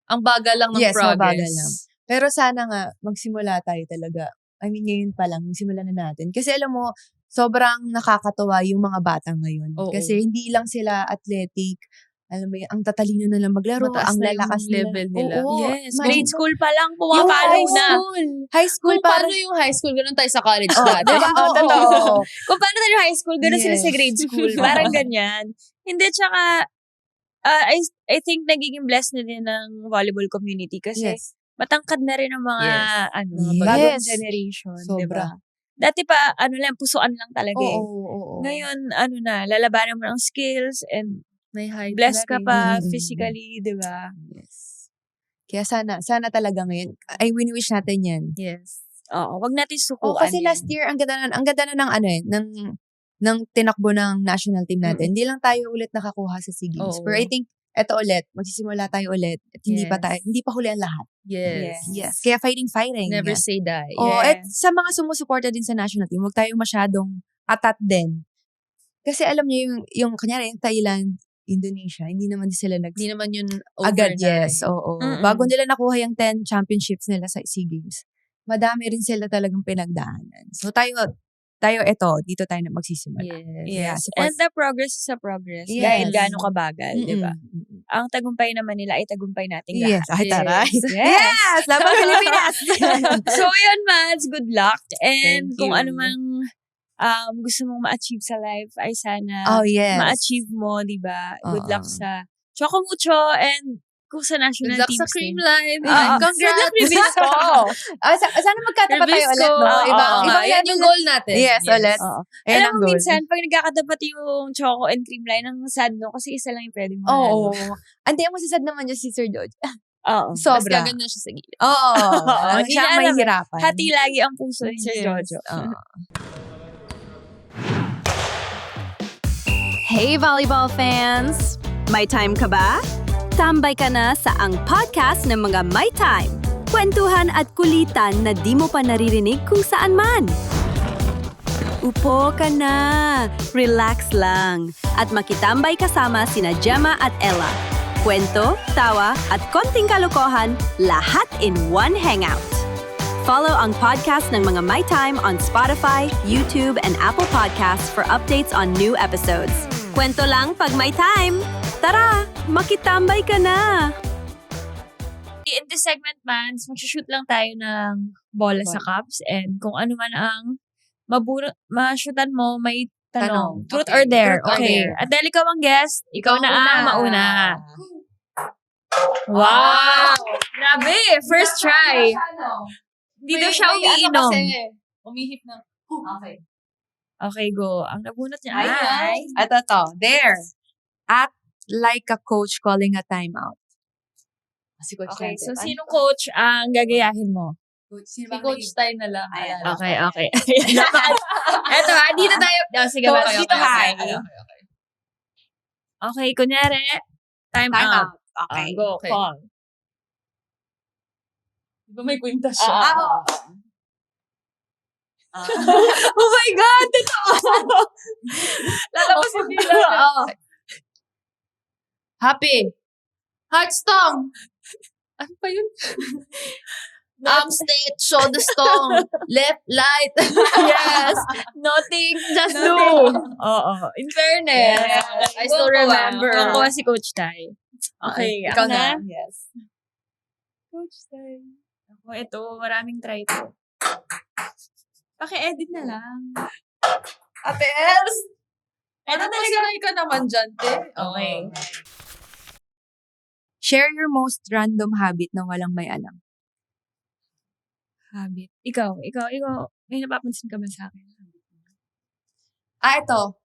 ang bagal lang ng progress. Mabagal lang. Pero sana nga, magsimula tayo talaga. I mean, ngayon pa lang, magsimula na natin. Kasi alam mo, sobrang nakakatawa yung mga bata ngayon. Kasi hindi lang sila athletic. Alam mo, ang tatalino na lang maglaro, mataas ang na lalakas yung level nila. Yes, grade school pa lang, pumapalo na. High school Kung paano yung high school, ganun tayo sa college dati. Diba? Totoo. Kung paano tayo high school, gano'n sila sa Yes. grade school. Parang ganyan. Hindi, tsaka, I think nagiging blessed na din ng volleyball community kasi matangkad na rin ang mga, bagong generation. Sobra. Diba? Dati pa, pusuan lang talaga eh. Oo. Ngayon, lalabanan mo ng skills and May height. blessed ka pa physically, di ba? Yes. Kaya sana talaga ngayon, I wish natin yan. Yes. Oo, wag natin sukuan. Kasi last year, ang ganda na ng ng tinakbo ng national team natin. Hindi lang tayo ulit nakakuha sa SEA Games. Pero I think, eto ulit, magsisimula tayo ulit. At hindi pa huli ang lahat. Yes. Kaya fighting. Never say die. At sa mga sumusuporta din sa national team, huwag tayong masyadong atat din. Kasi alam niyo yung kunyari, yung Thailand, Indonesia, hindi naman din sila Hindi naman yun overnight. agad, yes. Oo. Bago nila nakuha yung 10 championships nila sa SEA Games, madami rin sila talagang pinagdaanan. So dito tayo na magsisimula. Yes. And the progress is a progress. Yes. Kahit gaano kabagal, di ba? Ang tagumpay naman nila ay tagumpay nating lahat. Yes. Ay, taray. Yes! Laban Pilipinas! So, yun, Mads. Good luck. And Thank kung you. ano man gusto mong ma-achieve sa life, ay sana ma-achieve mo, di ba? Good luck sa Choco Mucho and kung sa national Good luck teams sa din. Creamline. Congrats! Good luck, Ribisco! Sana magkatapat tayo ulit, no? Yan yung goal natin. Yes, ulit. Alam Ayan ang mo, goal. minsan, pag nagkakatapat yung Choco and Creamline, ang sad, no? Kasi isa lang yung pwede mo. Oo. Andiyan mo sasad naman dyan si Sir George. Oo. Mas Sobra. gaganyan siya sa gilid. Oo. Hindi Siya ang niya alam. mahihirapan. Hati lagi ang puso ni Sir Jojo. Hey volleyball fans! May time ka ba? Tambay ka na sa ang podcast ng mga May Time. Kwentuhan at kulitan na di mo pa naririnig kung saan man. Upo ka na, relax lang, at makitambay kasama sina Gemma at Ella. Kwento, tawa, at konting kalokohan, lahat in one hangout. Follow ang podcast ng mga My Time on Spotify, YouTube, and Apple Podcasts for updates on new episodes. Kwento lang pag may time! Tara, makitambay ka na! In this segment, man, mag-shoot lang tayo ng bola sa cups and kung ano man ang ma-shootan mo, may tanong. Truth or dare. Truth or Okay. dare. Adele, ikaw ang guest. Ikaw na ang mauna. Wow! Wow! Grabe! First try. Hindi daw siya umiinom. Umihip na. Okay. Okay, go. Ang nabunot niya Ay. Ito. There. Act like a coach calling a timeout. Si Coach Okay, so Dante. sinong coach ang gagayahin mo? Si Coach Stein na lang. Okay. Eto ha, dito tayo. Sige, Okay, dito okay. ha. Okay, kunyari, time out. Okay. Go, Okay. call. Di ba may kwenta siya? Oh my God! Totoo! Lalabas yung dila. Happy. Heartstone. Ano pa yun? State, show the stone. Left, light. Yes. Nothing, just do. Oo. In fairness. Yes. I still remember. Kukuha si Coach Tai. Okay. Ikaw ako na. Yes. Coach Tai. Ako, ito. Maraming try to. Paki-edit na lang. Ate Els! Ano talaga ka naman dyan, te? Okay. Share your most random habit na walang may alam. Habit. Ikaw. May napapansin ka ba sa akin? Ito.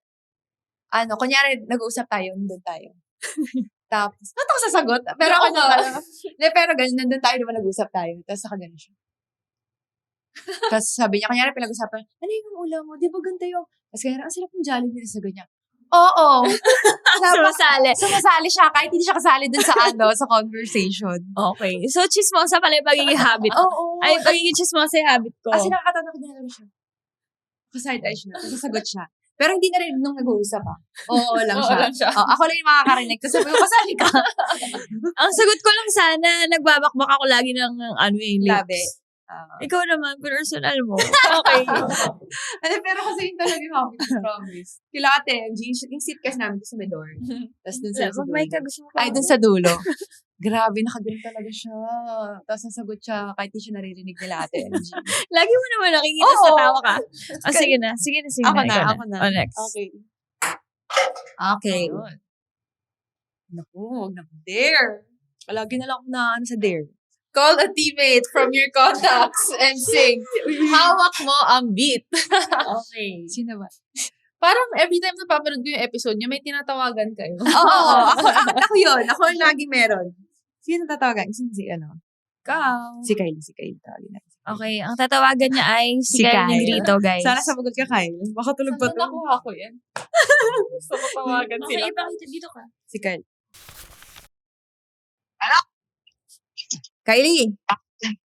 Kunyari, nag-uusap tayo, nandun tayo. Tapos, ba't ako sasagot? Pero ako na pero ganun, nandun tayo, diba nag-uusap tayo. Tapos saka ganun siya. Tapos sabi niya, kunyari pinag-usapan, ano yung ulam mo? Di ba ganda yung, tapos kaya ang sarap ng Jollibee, sa ganyan. Oo. Sumasali siya, kahit hindi siya kasali dun sa sa conversation. Okay. So, chismosa pala yung pagiging habit. Oo. Ay, pagiging chismosa yung habit ko. Kasi nakakatawa ko din siya. Kaside eye siya, tapos sasagot siya. Pero hindi na rin nung nag-uusap Oo lang siya. Ako lang yung makakarinig. Tapos sabi ko, kasali ka. Ang sagot ko lang sana, nagbabakbak ako lagi ng lips. Labi. Ikaw naman, personal mo. Okay. Pero kasi yun talaga yung habit, promise. Kila ate, yung seat kasi namin sa may door. Tapos dun sa dulo. May ka gusto mo Ay, dun sa dulo. Grabe, nakagaling talaga siya. Tapos nasagot siya kahit di siya naririnig nila ate. Lagi mo naman nakikita sa tawa ka. Sige na. Ako na. Next. Okay. Okay. Naku, huwag na. Dare. Palagi na lang ako na sa dare. Call a teammate from your contacts and sing, hawak mo ang beat. Okay. Sino ba? Parang every time napapanood ko yung episode niya, may tinatawagan kayo. Oo. Ako yun. Ako yung lagi meron. Sino tatawagan? Si Ikaw. Si Kylie. Tawagin natin. Okay. Ang tatawagan niya ay si Kyle Negrito, guys. Sana sabagot ka, Kyle. Baka tulog pa to. Saan nakuha ko yan? Gusto ko tawagan sila. Okay, ipakita dito ka. Si Kyle. Kylie.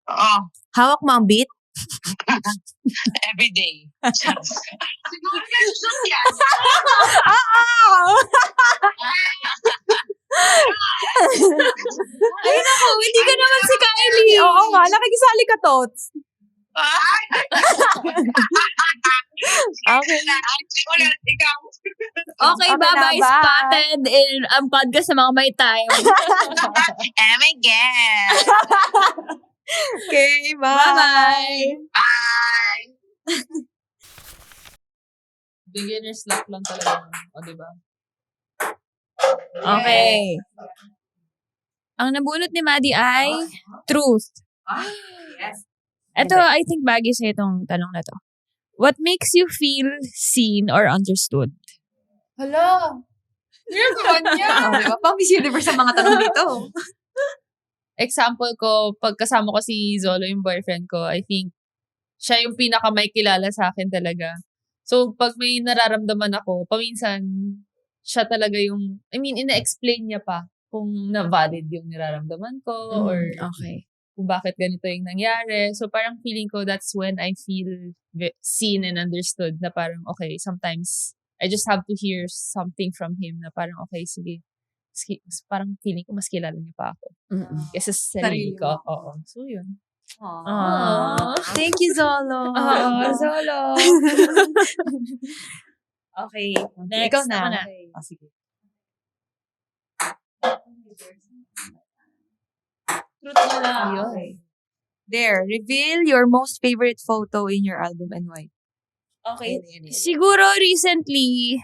Oo. Hawak mo ang beat? Every day. Siguro na susunod yan. Ay, naku. Hindi ka naman si Kylie. Oo nga. Nakikisali ka, Tots. Okay. Ulit, ikaw. Okay, bye-bye. na, bye. Spotted in ang podcast sa mga may time. Oh my God. Okay, bye. Bye-bye. Bye. Beginner's luck lang talaga. O, diba? Okay. Ang nabunot ni Maddie ay truth. Yes. Ito, I think bagay sa itong tanong na to. What makes you feel seen or understood? Hala. You're naman niya. Diba? Pang Miss Universe ang mga tanong dito. Example ko, pagkasama ko si Zolo, yung boyfriend ko, I think, siya yung pinaka may kilala sa akin talaga. So, pag may nararamdaman ako, paminsan, siya talaga yung, ina-explain niya pa kung na-valid yung nararamdaman ko or Okay. kung bakit ganito yung nangyari. So, parang feeling ko, that's when I feel seen and understood na parang, okay, sometimes, I just have to hear something from him na parang, okay, sige. Parang feeling ko, mas kilala niya pa ako. Kesa sa sarili ko. Oo. So, yun. Aww. Thank you, Zolo. Zolo. Okay. Next. Ikaw na. Ako na. Oh, sige. Truth na lang. Ayun. There, reveal your most favorite photo in your album and why. Okay. Ayun. Siguro recently,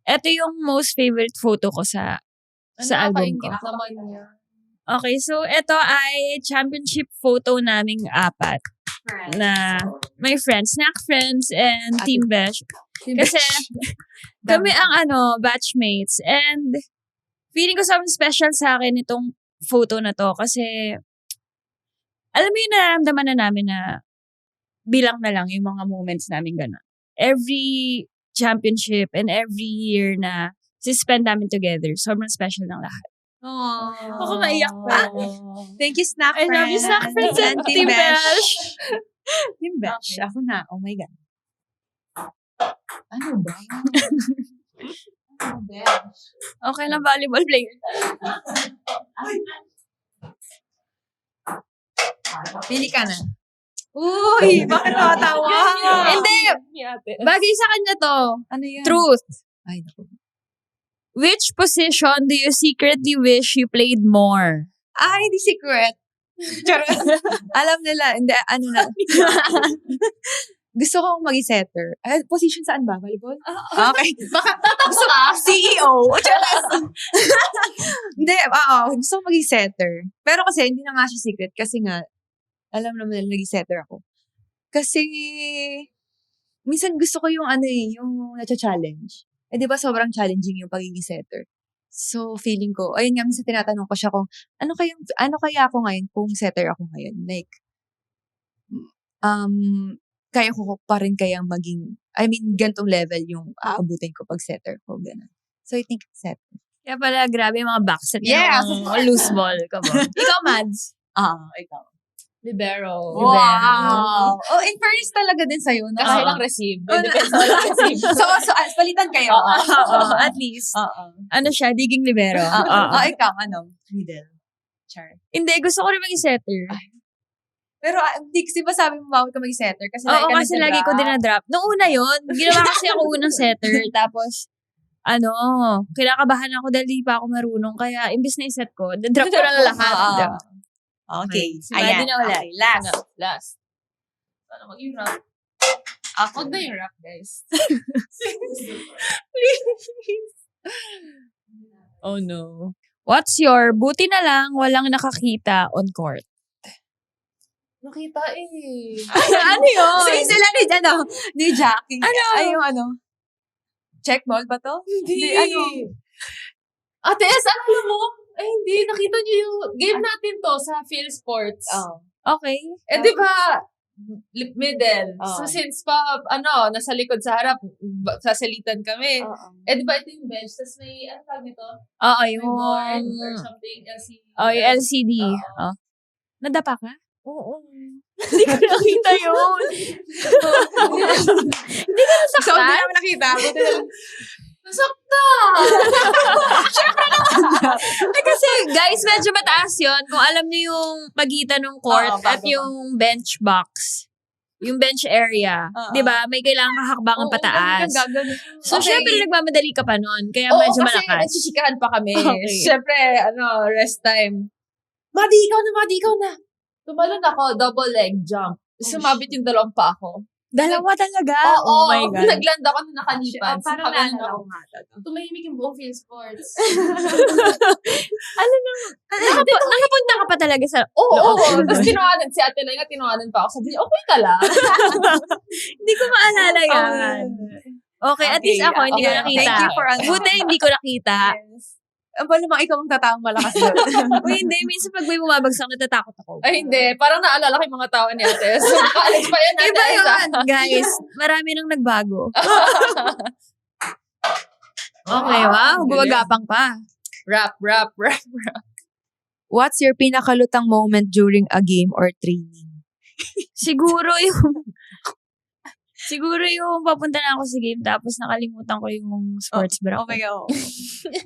ito yung most favorite photo ko sa album ko. Naman niya. Okay, so ito ay championship photo naming apat na my friends, Snack Friends and Team Besh. Kasi kami ang batchmates and feeling ko something special sa akin itong photo na to kasi alam mo yung nararamdaman na namin na bilang na lang yung mga moments namin gano'n. Every championship and every year na spend namin together, sobrang special ng lahat. Aww. Ako maiyak pa. Thank you, Snack I Friends. love you, Snack Friends and Team Besh. Team Besh. Okay. Ako na. Oh my God. Ano ba? Okay lang, volleyball player. Pili ka na. Uy, bakit nakatawa? Hindi, bagay sa kanya to. Ano yan? Truth. Ay, naku. Which position do you secretly wish you played more? Hindi secret. Alam nila, hindi, ano na. Gusto kong maging setter. Position saan ba? Volleyball? Okay. Baka gusto CEO. Hindi, gusto kong maging setter. Pero kasi, hindi na nga siya secret. Kasi nga, alam naman nila, naging setter ako. Kasi, minsan gusto ko yung yung na-challenge. Di ba sobrang challenging yung pagiging setter? So, feeling ko, ayun nga, minsan tinatanong ko siya kung, ano kaya ako ngayon kung setter ako ngayon? Like, kaya ko pa rin kayang maging, gantong level yung aabutin ko pag setter ko, gano'n. So, I think setter. Kaya pala, grabe yung mga backset. Yeah. Loose ball. Come on. Ikaw, Mads. Ikaw. Libero. Wow! In fairness talaga din sa'yo. No? Kasi lang receive. Depends on lang receive. So, palitan kayo. At least. Ano siya, digging libero. Ikaw, middle. Char. Hindi, gusto ko rin maging setter. Pero, di kasi ba sabi mo bawal ka maging setter? Kasi kasi lagi ko dinadrop. Noong una yun, ginawa kasi ako unang setter. Tapos, kinakabahan ako dahil di pa ako marunong. Kaya, imbis na iset ko, drop ko lang lahat. Okay. Ayan. Na ulit. Okay, last. Ano maging rap? Huwag na yung rap, guys. Please. Oh no. What's your buti na lang walang nakakita on court? Nakita eh. Ano yun? Sige sila ni Jackie. Ano? Yung check ball ba to? Hindi. Ate S, alam mo? Hindi. Nakita niyo yung game natin to sa Phil Sports. Okay. Di ba, middle. Oh. So, since nasa likod sa harap, sasalitan kami. Di ba, ito yung bench. Tapos may, ano tawag nito? Yung May board or something. LCD. yung LCD. Nadapa ka? Oo. Hindi ko nakita yun. Hindi ka nasaktan? So, hindi namin nakita. Nasaktan! Kasi, guys, medyo mataas yun. Kung alam niyo yung pagitan ng court at yung bench box. Yung bench area. Di ba? May kailangan kahakbangan pataas. So, syempre, nagmamadali ka pa nun. Kaya medyo malakas. Kasi nagsisikahan pa kami. Okay. Syempre, rest time. Madi, ikaw na. Tumalon ako, double leg jump. Sumabit yung dalawang pa ako. Dalawa talaga? Oo, Oh my God. nagland ako na nakalipan. Parang naalala ko nga. Tumahimik yung buong Phil Sports. Nakapunta ka pa talaga sa Oo. Tapos tinawanan si Ate Lai tinawanan pa ako. Sabi niya, okay ka lang. Hindi ko maalala yan. Okay, at least ako, hindi ko nakita. Thank you for Buti hindi ko nakita. Ba naman ikaw ang tataong malakas doon? Uy, hindi. Minsan pag may bumabagsak, natatakot ako. Ay, hindi. Parang naalala ko yung mga tao ni Ate. So, college pa yun, Ate. Iba yun, guys. Marami nang nagbago. Okay, wow. Gumagapang pa. Rap. What's your pinakalutang moment during a game or training? Siguro yung papunta na ako sa game tapos nakalimutan ko yung sports bra ko. Oh my God.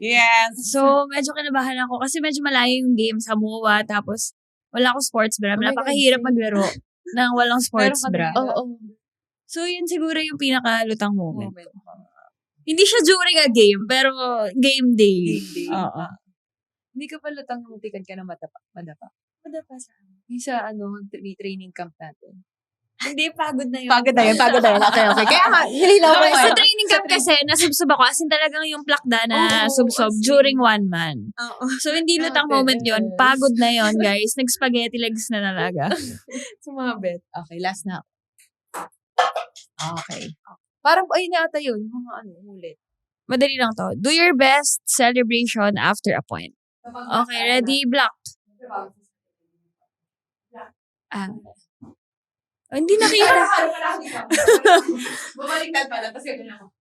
Yes. So, medyo kinabahan ako kasi medyo malayo yung game sa MOA tapos wala akong sports bra. Napakahirap maglaro nang walang sports bra. So, yun siguro yung pinakalutang moment. Hindi siya during a game, pero game day. Oo. Hindi ka pa lutang mutikan ka na madapa. Madapa saan? Yung sa training camp natin. Hindi, pagod na yun. Pagod na yun. Okay. Kaya nga, nililaw ko Okay, sa training camp kasi, nasubsob ako. As in talagang yung plakda na subsob during one man. So, hindi lutang moment yun. Pagod na yun, guys. Nag-spaghetti legs na talaga. Sumabit. Okay, last na. Okay. Parang, ayun na ata yun. Mga ulit. Madali lang to. Do your best celebration after a point. Okay, ready? Block. Hindi nakita. Bumaliktad pala. Tapos gano'n ako.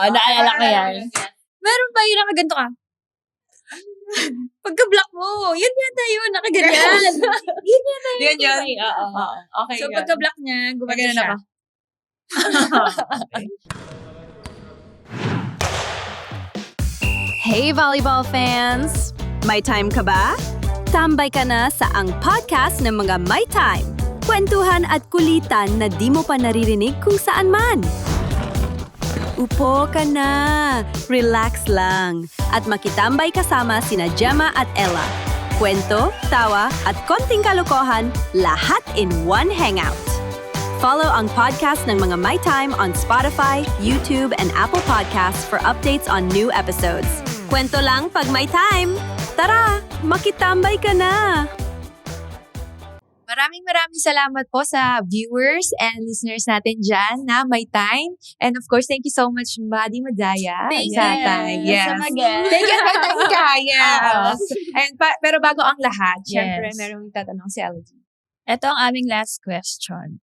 Naalala ko yan. Meron pa yun, nakaganto ka. Pagka-block mo, yun yata yun, nakaganyan. Yun yata yun. Yun. Okay. So, pagka-block niya, gumagana na pa. Hey volleyball fans! May time ka ba? Tambay ka na sa ang podcast ng mga May Time. Kwentuhan at kulitan na di mo pa naririnig kung saan man. Upo ka na, relax lang, at makitambay kasama sina Gemma at Ella. Kwento, tawa, at konting kalokohan, lahat in one hangout. Follow ang podcast ng mga My Time on Spotify, YouTube, and Apple Podcasts for updates on new episodes. Kwento lang pag may time! Tara, makitambay ka na! Maraming salamat po sa viewers and listeners natin dyan na may time. And of course, thank you so much, Maddie Madaya. Thank sa you. time. Yes. Sa mag-guest. Thank you, yes. And pero bago ang lahat, Yes. syempre, merong tatanong si LG. Ito ang aming last question.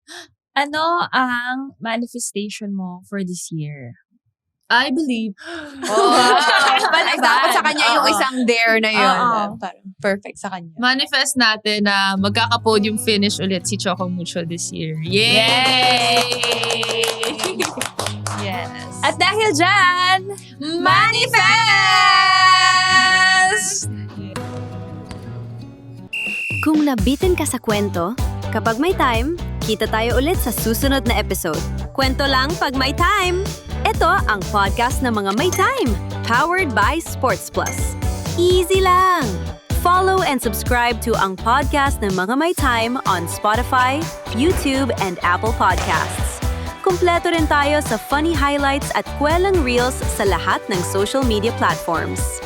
Ano ang manifestation mo for this year? I believe. Ay, dapat sa kanya yung isang dare na yun. Oo. Parang perfect sa kanya. Manifest natin na magkaka-podium finish ulit si Choco Mutual this year. Yay! Yes. At dahil dyan, manifest! Kung nabitin ka sa kwento, kapag may time, kita tayo ulit sa susunod na episode. Kwento lang pag may time! Ito ang podcast ng mga May Time, powered by Sports Plus. Easy lang! Follow and subscribe to ang podcast ng mga May Time on Spotify, YouTube, and Apple Podcasts. Kumpleto rin tayo sa funny highlights at kwelang reels sa lahat ng social media platforms.